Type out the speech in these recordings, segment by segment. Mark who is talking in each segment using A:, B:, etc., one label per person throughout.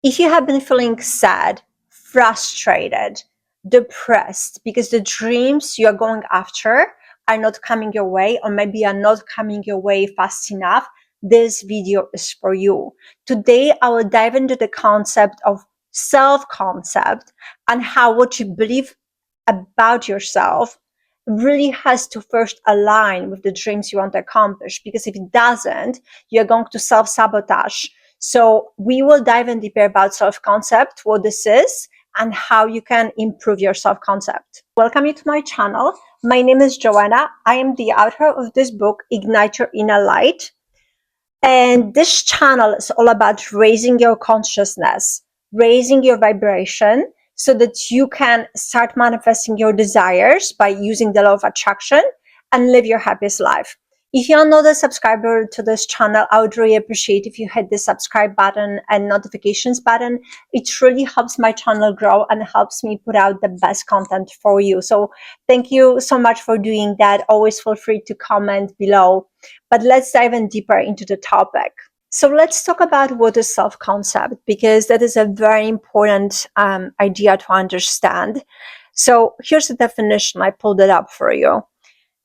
A: If you have been feeling sad, frustrated, depressed because the dreams you're going after are not coming your way, or maybe are not coming your way fast enough, this video is for you. Today, I will dive into the concept of self-concept and how what you believe about yourself really has to first align with the dreams you want to accomplish, because if it doesn't, you're going to self-sabotage. So we will dive in deeper about self-concept, what this is, and how you can improve your self-concept. Welcome you to my channel. My name is Joanna. I am the author of this book, Ignite Your Inner Light. And this channel is all about raising your consciousness, raising your vibration, so that you can start manifesting your desires by using the law of attraction and live your happiest life. If you are not a subscriber to this channel, I would really appreciate if you hit the subscribe button and notifications button. It really helps my channel grow and helps me put out the best content for you. So thank you so much for doing that. Always feel free to comment below. But let's dive in deeper into the topic. So let's talk about what is self-concept, because that is a very important idea to understand. So here's the definition. I pulled it up for you.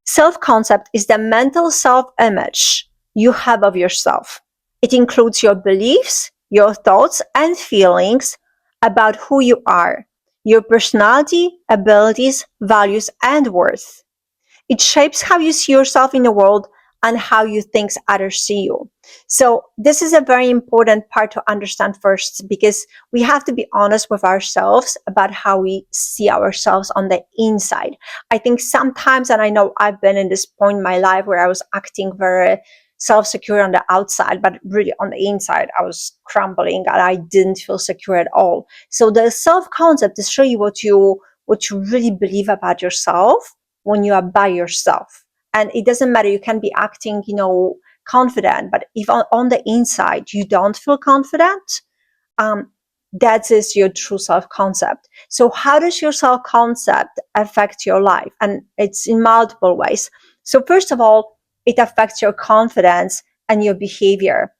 A: Self-concept is the mental self-image you have of yourself. It includes your beliefs, your thoughts and feelings about who you are, your personality, abilities, values, and worth. It shapes how you see yourself in the world and how you think others see you. So this is a very important part to understand first, because we have to be honest with ourselves about how we see ourselves on the inside. I think sometimes, and I know I've been in this point in my life where I was acting very self-secure on the outside, but really on the inside, I was crumbling and I didn't feel secure at all. So the self-concept is really what you really believe about yourself when you are by yourself. And it doesn't matter, you can be acting, confident, but if on the inside you don't feel confident, that is your true self-concept. So how does your self-concept affect your life? And it's in multiple ways. So first of all, it affects your confidence and your behavior.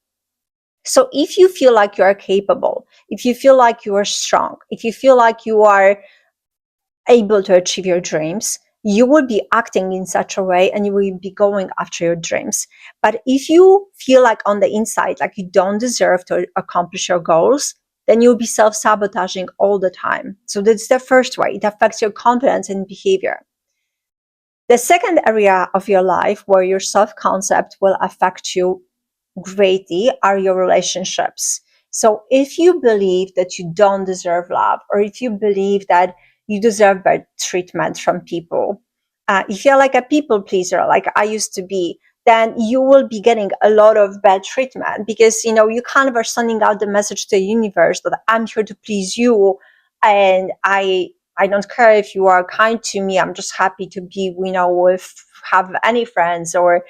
A: So if you feel like you are capable, if you feel like you are strong, if you feel like you are able to achieve your dreams, you will be acting in such a way and you will be going after your dreams. But if you feel like on the inside, like you don't deserve to accomplish your goals, then you'll be self-sabotaging all the time. So that's the first way. It affects your confidence and behavior. The second area of your life where your self-concept will affect you greatly are your relationships. So if you believe that you don't deserve love, or if you believe that you deserve bad treatment from people, if you're like a people pleaser, like I used to be, then you will be getting a lot of bad treatment, because you kind of are sending out the message to the universe that I'm here to please you, and I don't care if you are kind to me. I'm just happy to be, with have any friends. Or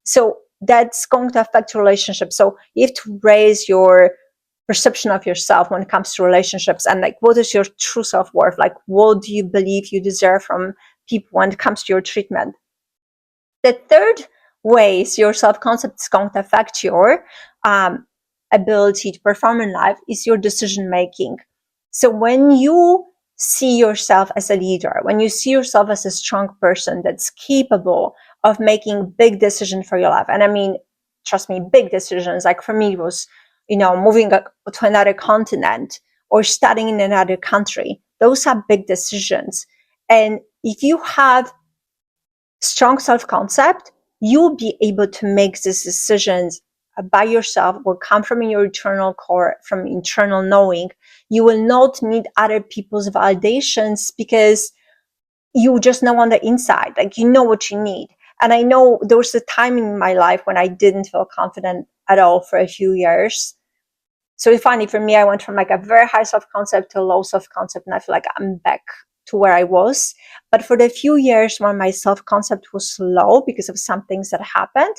A: so that's going to affect relationships. So you have to raise your perception of yourself when it comes to relationships, and like, what is your true self-worth? Like, what do you believe you deserve from people when it comes to your treatment? The third ways your self-concept is going to affect your ability to perform in life is your decision making. So when you see yourself as a leader, when you see yourself as a strong person that's capable of making big decisions for your life, and I mean, trust me, big decisions, like for me it was, moving to another continent or studying in another country. Those are big decisions. And if you have strong self-concept, you'll be able to make these decisions by yourself, will come from your internal core, from internal knowing. You will not need other people's validations, because you just know on the inside, like you know what you need. And I know there was a time in my life when I didn't feel confident at all for a few years. So it's funny, for me, I went from like a very high self-concept to low self-concept, and I feel like I'm back to where I was. But for the few years when my self-concept was low because of some things that happened,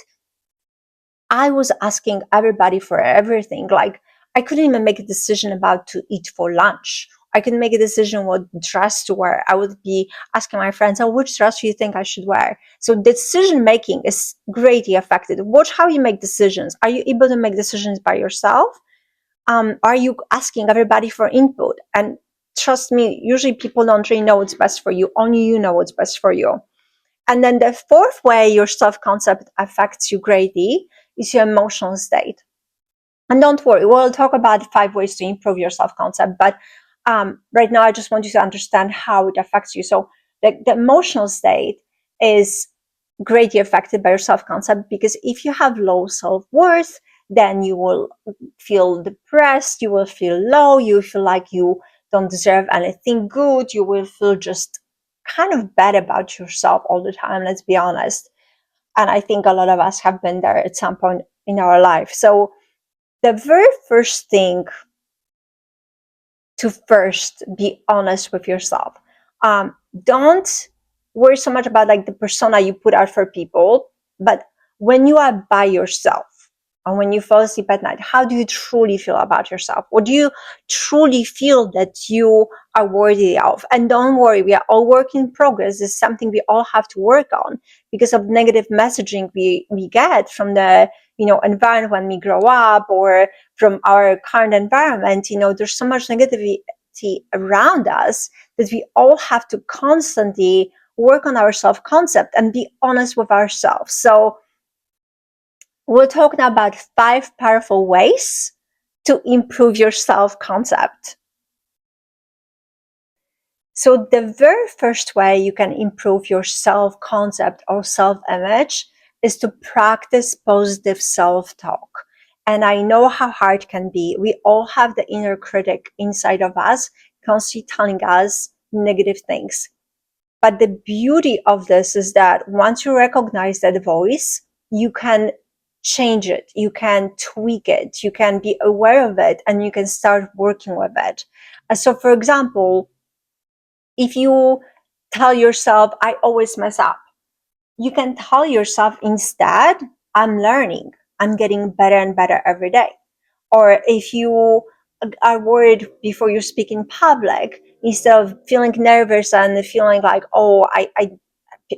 A: I was asking everybody for everything. Like, I couldn't even make a decision about to eat for lunch. I couldn't make a decision what dress to wear. I would be asking my friends, oh, which dress do you think I should wear? So decision making is greatly affected. Watch how you make decisions. Are you able to make decisions by yourself? Are you asking everybody for input? And trust me, usually people don't really know what's best for you. Only you know what's best for you. And then the fourth way your self-concept affects you greatly is your emotional state. And don't worry, we'll talk about 5 ways to improve your self-concept. But right now, I just want you to understand how it affects you. So the emotional state is greatly affected by your self-concept, because if you have low self-worth, then you will feel depressed, you will feel low, you feel like you don't deserve anything good, you will feel just kind of bad about yourself all the time, let's be honest. And I think a lot of us have been there at some point in our life. So the very first thing to first be honest with yourself. Don't worry so much about like the persona you put out for people, but when you are by yourself and when you fall asleep at night, how do you truly feel about yourself? What do you truly feel that you are worthy of? And don't worry, we are all work in progress. It's something we all have to work on because of negative messaging we get from the environment when we grow up, or from our current environment. There's so much negativity around us that we all have to constantly work on our self-concept and be honest with ourselves. So we'll talk now about 5 powerful ways to improve your self-concept. So the very first way you can improve your self-concept or self-image is to practice positive self-talk. And I know how hard it can be. We all have the inner critic inside of us constantly telling us negative things. But the beauty of this is that once you recognize that voice, you can change it, you can tweak it, you can be aware of it, and you can start working with it. So for example, if you tell yourself, I always mess up, you can tell yourself instead, I'm learning, I'm getting better and better every day. Or if you are worried before you speak in public, instead of feeling nervous and feeling like, oh,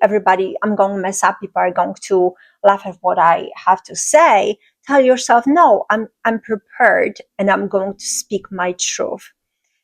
A: everybody, I'm going to mess up, people are going to laugh at what I have to say, tell yourself, no, I'm prepared and I'm going to speak my truth.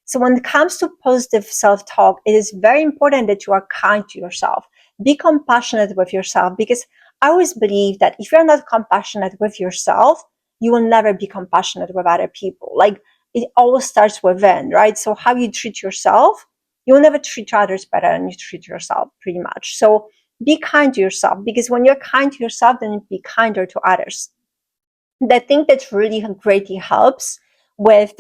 A: So when it comes to positive self-talk, it is very important that you are kind to yourself. Be compassionate with yourself, because I always believe that if you're not compassionate with yourself, you will never be compassionate with other people. Like, it always starts within, right? So how you treat yourself, you will never treat others better than you treat yourself, pretty much. So be kind to yourself, because when you're kind to yourself, then you be kinder to others. The thing that really greatly helps with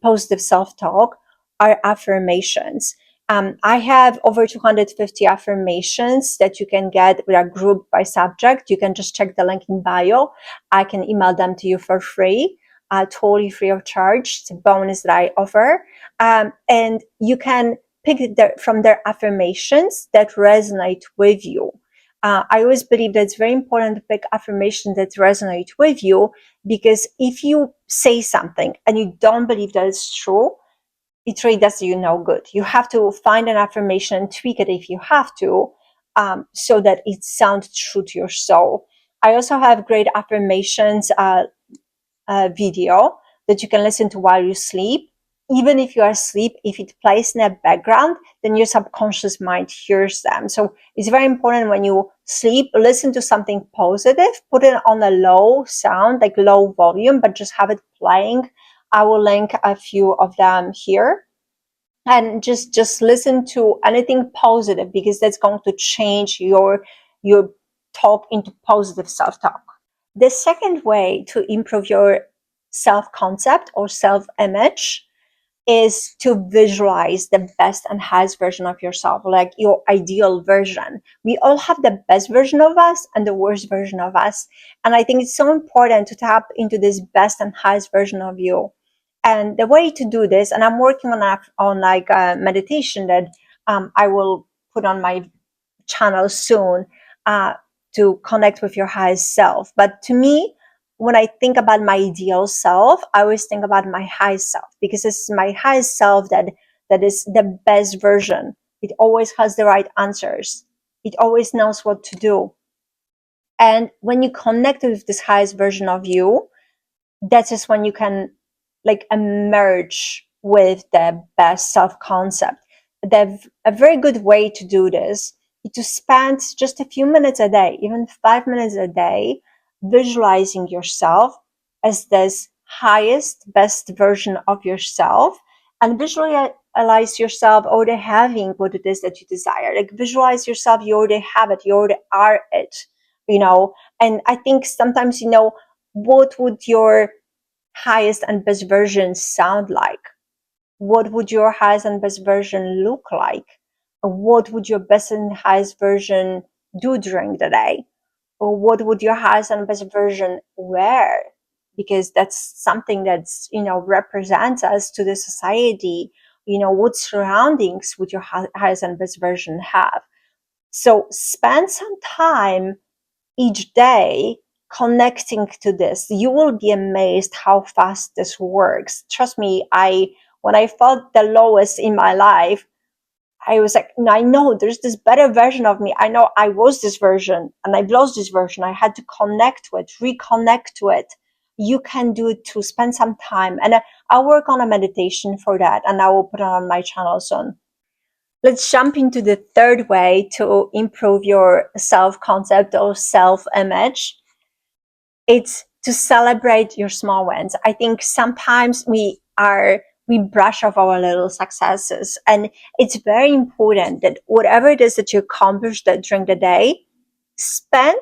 A: positive self-talk are affirmations. I have over 250 affirmations that you can get that are grouped by subject. You can just check the link in bio. I can email them to you for free, totally free of charge. It's a bonus that I offer. And you can pick from their affirmations that resonate with you. I always believe that it's very important to pick affirmations that resonate with you, because if you say something and you don't believe that it's true, it really does you no good. You have to find an affirmation and tweak it if you have to, so that it sounds true to your soul. I also have great affirmations video that you can listen to while you sleep. Even if you are asleep, if it plays in the background, then your subconscious mind hears them. So it's very important when you sleep, listen to something positive, put it on a low sound, like low volume, but just have it playing. I will link a few of them here. And just listen to anything positive, because that's going to change your talk into positive self-talk. The second way to improve your self-concept or self-image is to visualize the best and highest version of yourself, like your ideal version. We all have the best version of us and the worst version of us. And I think it's so important to tap into this best and highest version of you. And the way to do this, and I'm working on like a meditation that I will put on my channel soon, to connect with your highest self. But to me, when I think about my ideal self, I always think about my highest self, because it's my highest self that is the best version. It always has the right answers. It always knows what to do. And when you connect with this highest version of you, that is when you can like emerge with the best self-concept. A very good way to do this is to spend just a few minutes a day, even 5 minutes a day, visualizing yourself as this highest, best version of yourself, and visualize yourself already having what it is that you desire. Like visualize yourself, you already have it, you already are it, you know. And I think sometimes, what would your highest and best version sound like? What would your highest and best version look like? What would your best and highest version do during the day? Or what would your highest and best version wear? Because that's something that's, represents us to the society. What surroundings would your highest and best version have? So spend some time each day connecting to this. You will be amazed how fast this works. Trust me, when I felt the lowest in my life, I was like, no, I know there's this better version of me. I know I was this version and I've lost this version. I had to connect to it, reconnect to it. You can do it too. Spend some time. And I'll work on a meditation for that, and I will put it on my channel soon. Let's jump into the third way to improve your self-concept or self-image. It's to celebrate your small wins. I think sometimes we brush off our little successes, and it's very important that whatever it is that you accomplished during the day, spend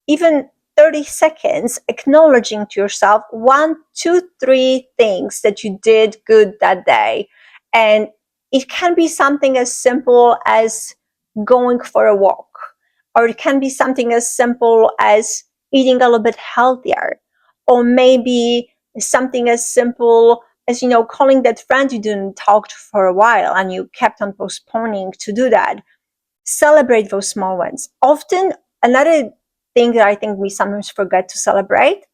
A: even 30 seconds acknowledging to yourself one, two, three things that you did good that day. And it can be something as simple as going for a walk, or it can be something as simple as eating a little bit healthier, or maybe something as simple as, calling that friend you didn't talk to for a while and you kept on postponing to do that. Celebrate those small wins. Often, another thing that I think we sometimes forget to celebrate,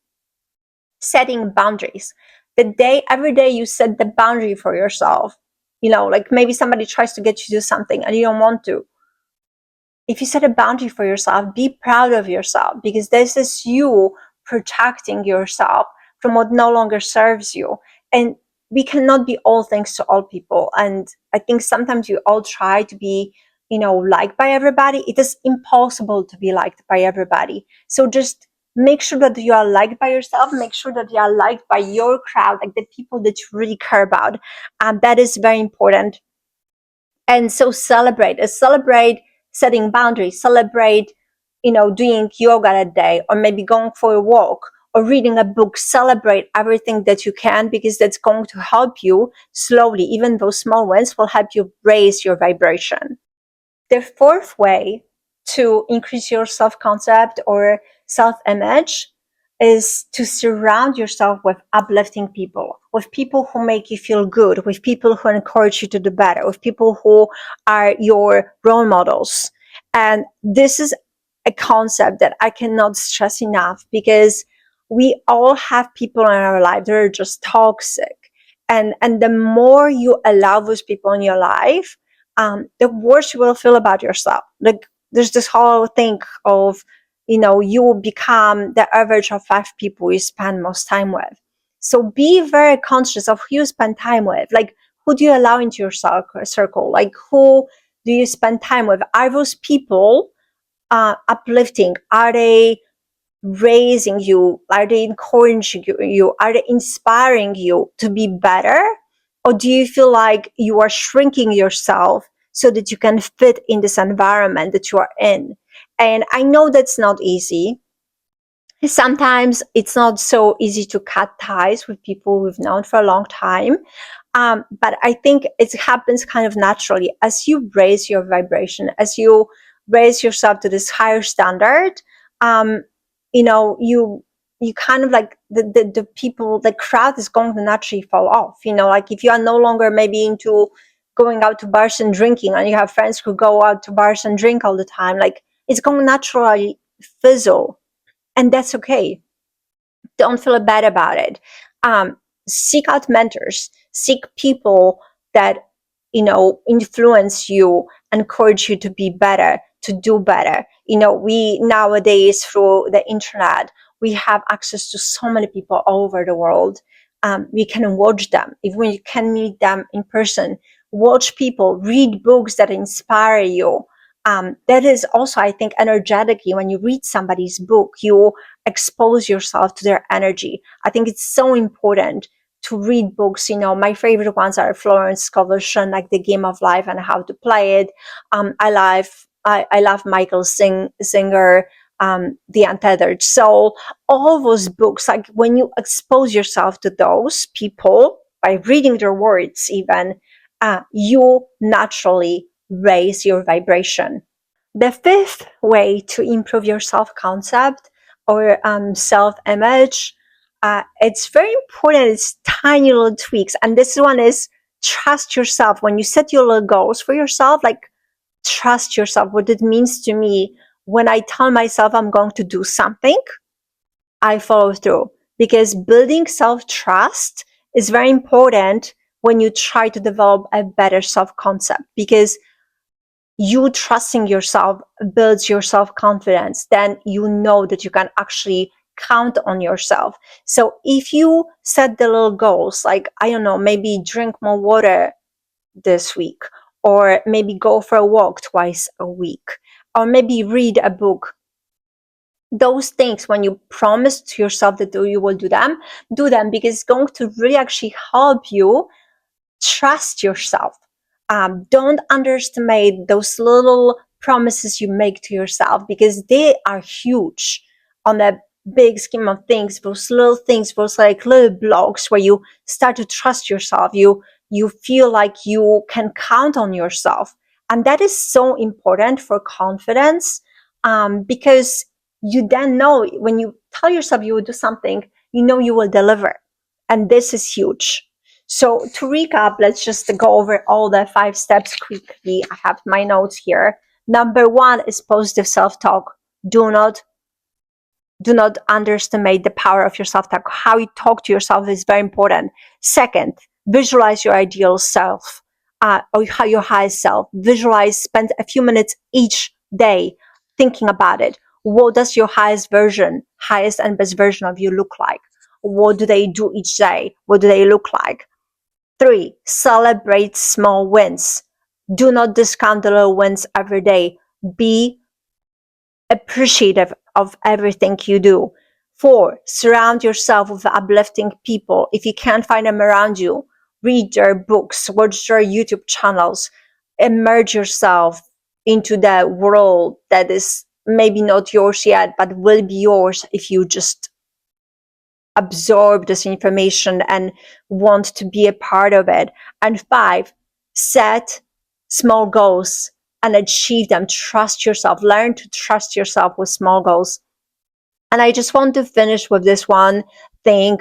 A: setting boundaries. Every day you set the boundary for yourself. Like maybe somebody tries to get you to do something and you don't want to. If you set a boundary for yourself, be proud of yourself, because this is you protecting yourself from what no longer serves you. And we cannot be all things to all people. And I think sometimes we all try to be, liked by everybody. It is impossible to be liked by everybody. So just make sure that you are liked by yourself. Make sure that you are liked by your crowd, like the people that you really care about. And that is very important. And so celebrate setting boundaries, celebrate, doing yoga that day, or maybe going for a walk or reading a book. Celebrate everything that you can, because that's going to help you slowly. Even those small wins will help you raise your vibration. The fourth way to increase your self-concept or self-image is to surround yourself with uplifting people, with people who make you feel good, with people who encourage you to do better, with people who are your role models. And this is a concept that I cannot stress enough, because we all have people in our life that are just toxic. And the more you allow those people in your life, the worse you will feel about yourself. Like there's this whole thing of, you will become the average of 5 people you spend most time with. So be very conscious of who you spend time with. Like, who do you allow into your circle? Like, who do you spend time with? Are those people uplifting? Are they raising you? Are they encouraging you? Are they inspiring you to be better? Or do you feel like you are shrinking yourself so that you can fit in this environment that you are in? And I know that's not easy. Sometimes it's not so easy to cut ties with people we've known for a long time. But I think it happens kind of naturally as you raise your vibration, as you raise yourself to this higher standard. You kind of like the people, the crowd is going to naturally fall off. Like if you are no longer maybe into going out to bars and drinking, and you have friends who go out to bars and drink all the time, like it's going to naturally fizzle, and that's okay. Don't feel bad about it. Seek out mentors, seek people that influence you, encourage you to be better, to do better. We nowadays, through the internet, we have access to so many people all over the world. You can watch them, even when you can meet them in person. Watch people, read books that inspire you. That is also, I think, energetically, when you read somebody's book, you expose yourself to their energy. I think it's so important to read books. My favorite ones are Florence Scovel, like The Game of Life and How to Play It. I love Michael Singer, The Untethered Soul. All those books, like when you expose yourself to those people by reading their words, even, you naturally raise your vibration. The fifth way to improve your self-concept or self-image, it's very important. It's tiny little tweaks. And this one is trust yourself. When you set your little goals for yourself, like trust yourself. What it means to me, when I tell myself I'm going to do something, I follow through, because building self-trust is very important when you try to develop a better self-concept, because you trusting yourself builds your self-confidence. Then you know that you can actually count on yourself. So if you set the little goals, like, I don't know, maybe drink more water this week, or maybe go for a walk twice a week, or maybe read a book. Those things, when you promise to yourself that you will do them, because it's going to really actually help you trust yourself. Don't underestimate those little promises you make to yourself, because they are huge on the big scheme of things. Those little things, those like little blocks where you start to trust yourself, you feel like you can count on yourself. And that is so important for confidence, because you then know, when you tell yourself you will do something, you know you will deliver. And this is huge. So to recap, let's just go over all the 5 steps quickly. I have my notes here. Number 1 is positive self-talk. Do not underestimate the power of your self-talk. How you talk to yourself is very important. Second, visualize your ideal self, or your highest self. Visualize, spend a few minutes each day thinking about it. What does your highest and best version of you look like? What do they do each day? What do they look like? 3, celebrate small wins. Do not discount the little wins every day. Be appreciative of everything you do. 4, surround yourself with uplifting people. If you can't find them around you, read their books, watch their YouTube channels, immerse yourself into the world that is maybe not yours yet, but will be yours if you just absorb this information and want to be a part of it. And 5, set small goals and achieve them. Trust yourself. Learn to trust yourself with small goals. And I just want to finish with this one thing.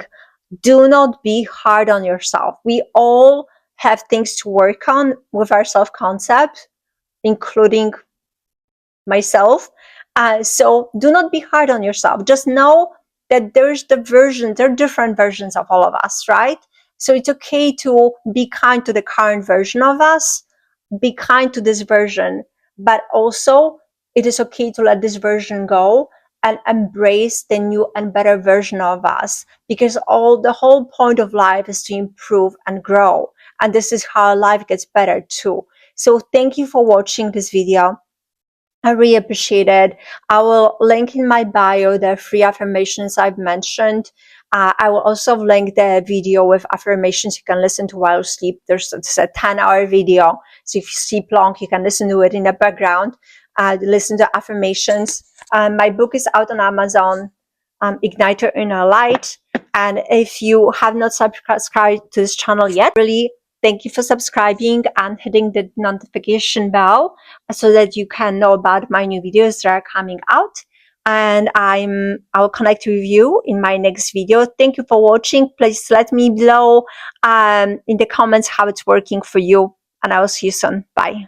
A: Do not be hard on yourself. We all have things to work on with our self-concept, including myself. So do not be hard on yourself. Just know that there are different versions of all of us, right? So it's okay to be kind to the current version of us, be kind to this version, but also it is okay to let this version go and embrace the new and better version of us, because the whole point of life is to improve and grow. And this is how life gets better too. So thank you for watching this video. I really appreciate it. I will link in my bio the free affirmations I've mentioned. I will also link the video with affirmations you can listen to while you sleep. It's a 10-hour video. So if you sleep long, you can listen to it in the background. Listen to affirmations. My book is out on Amazon, Ignite Your Inner Light. And if you have not subscribed to this channel yet, really thank you for subscribing and hitting the notification bell so that you can know about my new videos that are coming out. And I'll connect with you in my next video. Thank you for watching. Please let me below in the comments how it's working for you. And I will see you soon. Bye.